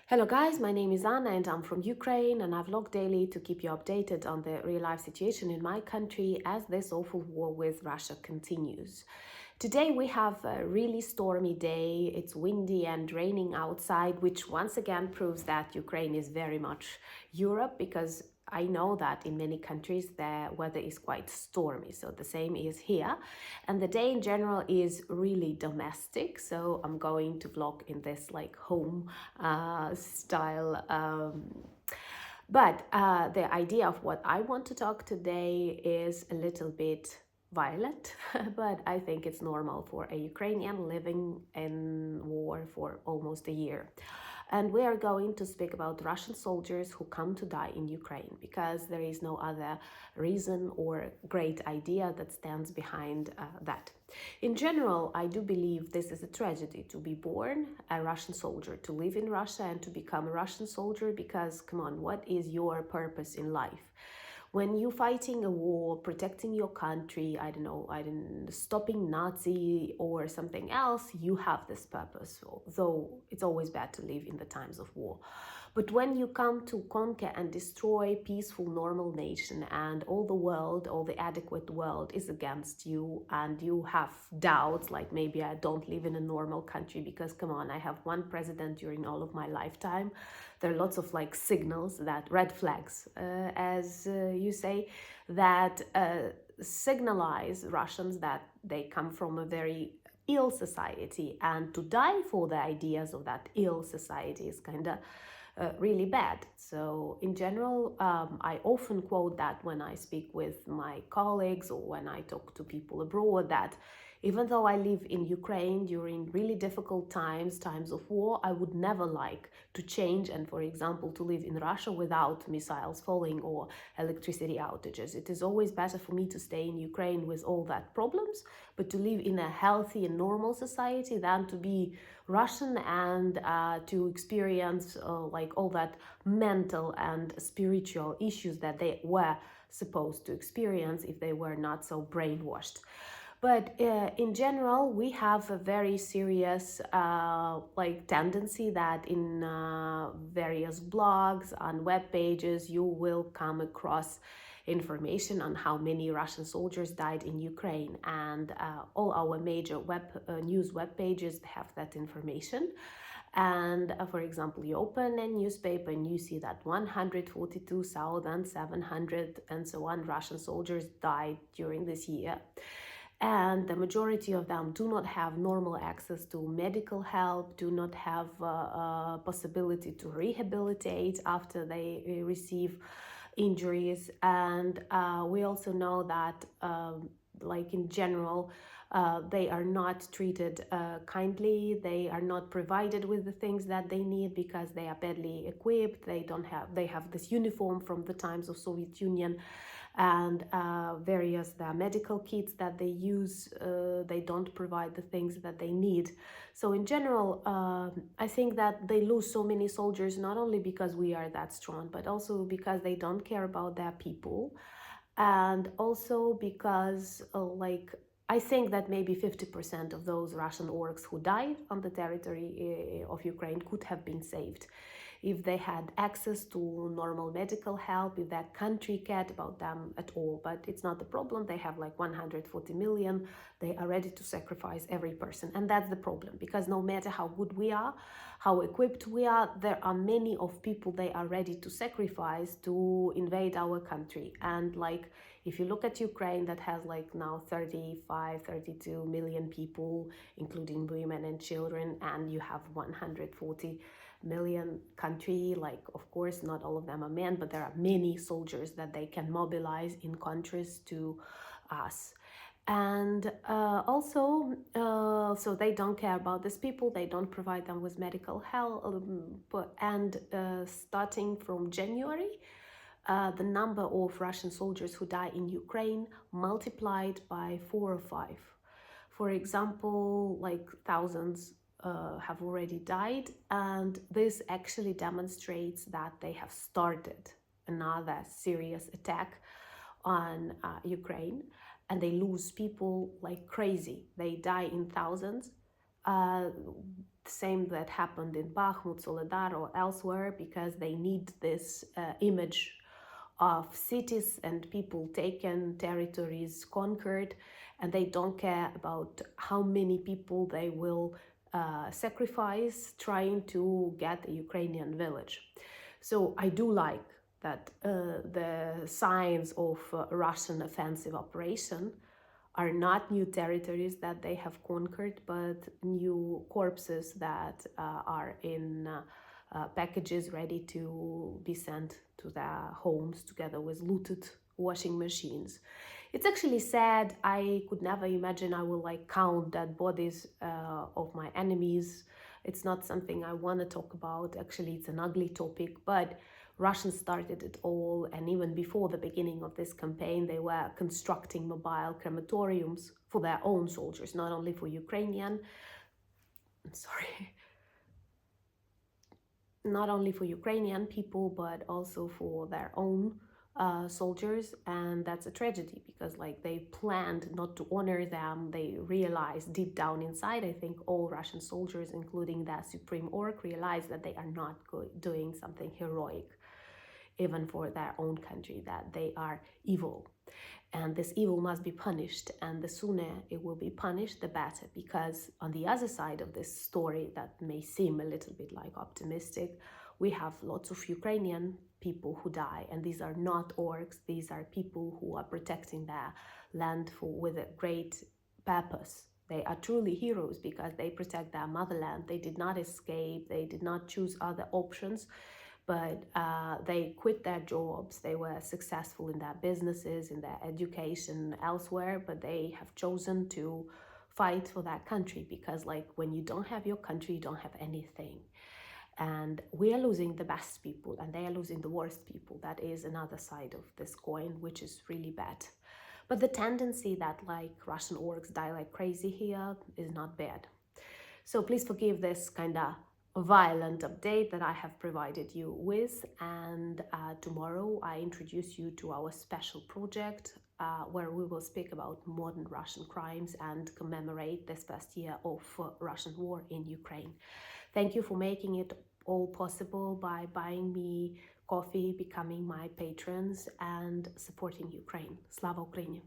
Hello guys, my name is Anna and I'm from Ukraine and I vlog daily to keep you updated on the real life situation in my country as this awful war with Russia continues. Today we have a really stormy day, it's windy and raining outside, which once again proves that Ukraine is very much Europe, because I know that in many countries the weather is quite stormy, so the same is here. And the day in general is really domestic, so I'm going to vlog in this like home style. But the idea of what I want to talk today is a little bit violent, but I think it's normal for a Ukrainian living in war for almost a year. And we are going to speak about Russian soldiers who come to die in Ukraine, because there is no other reason or great idea that stands behind that. In general, I do believe this is a tragedy to be born a Russian soldier, to live in Russia and to become a Russian soldier, because come on, what is your purpose in life? When you're fighting a war, protecting your country, stopping Nazi or something else, you have this purpose, though it's always bad to live in the times of war. But when you come to conquer and destroy peaceful, normal nation, and all the world, all the adequate world is against you, and you have doubts, like maybe I don't live in a normal country, because come on, I have one president during all of my lifetime. There are lots of like signals, that red flags, as you say, that signalize Russians that they come from a very ill society, and to die for the ideas of that ill society is kind of really bad. So in general, I often quote that when I speak with my colleagues or when I talk to people abroad, that even though I live in Ukraine during really difficult times of war, I would never like to change and, for example, to live in Russia without missiles falling or electricity outages. It is always better for me to stay in Ukraine with all that problems, but to live in a healthy and normal society than to be Russian and to experience like all that mental and spiritual issues that they were supposed to experience if they were not so brainwashed. But in general, we have a very serious like tendency that in various blogs and web pages you will come across information on how many Russian soldiers died in Ukraine, and all our major news web pages have that information. And for example, you open a newspaper and you see that 142,700 and so on Russian soldiers died during this year. And the majority of them do not have normal access to medical help, do not have possibility to rehabilitate after they receive injuries. And we also know that like in general, they are not treated kindly. They are not provided with the things that they need because they are badly equipped. They have this uniform from the times of Soviet Union, and various the medical kits that they use, they don't provide the things that they need. So in general, I think that they lose so many soldiers not only because we are that strong, but also because they don't care about their people, and also because I think that maybe 50% of those Russian orcs who died on the territory of Ukraine could have been saved if they had access to normal medical help, if that country cared about them at all. But it's not the problem. They have like 140 million. They are ready to sacrifice every person. And that's the problem, because no matter how good we are, how equipped we are, there are many of people they are ready to sacrifice to invade our country. And like, if you look at Ukraine, that has like now 35, 32 million people, including women and children, and you have 140 million country, like of course not all of them are men, but there are many soldiers that they can mobilize in contrast to us. And so they don't care about these people, they don't provide them with medical help, and starting from January, the number of Russian soldiers who die in Ukraine multiplied by 4 or 5. For example, like thousands have already died, and this actually demonstrates that they have started another serious attack on Ukraine, and they lose people like crazy. They die in thousands. the same that happened in Bakhmut, Soledar, or elsewhere, because they need this image of cities and people taken, territories conquered, and they don't care about how many people they will sacrifice trying to get a Ukrainian village. So I do like that the signs of Russian offensive operation are not new territories that they have conquered, but new corpses that are in packages ready to be sent to their homes together with looted washing machines. It's actually sad. I could never imagine I will like count dead bodies of my enemies. It's not something I want to talk about. Actually, it's an ugly topic, but Russians started it all, and even before the beginning of this campaign, they were constructing mobile crematoriums for their own soldiers, not only for Ukrainian, not only for Ukrainian people, but also for their own soldiers. And that's a tragedy, because like they planned not to honor them. They realized deep down inside, I think all Russian soldiers, including the Supreme Org, realized that they are not doing something heroic, even for their own country, that they are evil. And this evil must be punished, and the sooner it will be punished, the better, because on the other side of this story that may seem a little bit like optimistic, we have lots of Ukrainian people who die, and these are not orcs. These are people who are protecting their land with a great purpose. They are truly heroes because they protect their motherland. They did not escape. They did not choose other options, but they quit their jobs. They were successful in their businesses, in their education, elsewhere, but they have chosen to fight for that country, because like when you don't have your country, you don't have anything. And we are losing the best people, and they are losing the worst people. That is another side of this coin, which is really bad. But the tendency that like Russian orcs die like crazy here is not bad. So please forgive this kind of violent update that I have provided you with, and tomorrow I introduce you to our special project where we will speak about modern Russian crimes and commemorate this past year of Russian war in Ukraine. Thank you for making it all possible by buying me coffee, becoming my patrons, and supporting Ukraine. Slava Ukraini!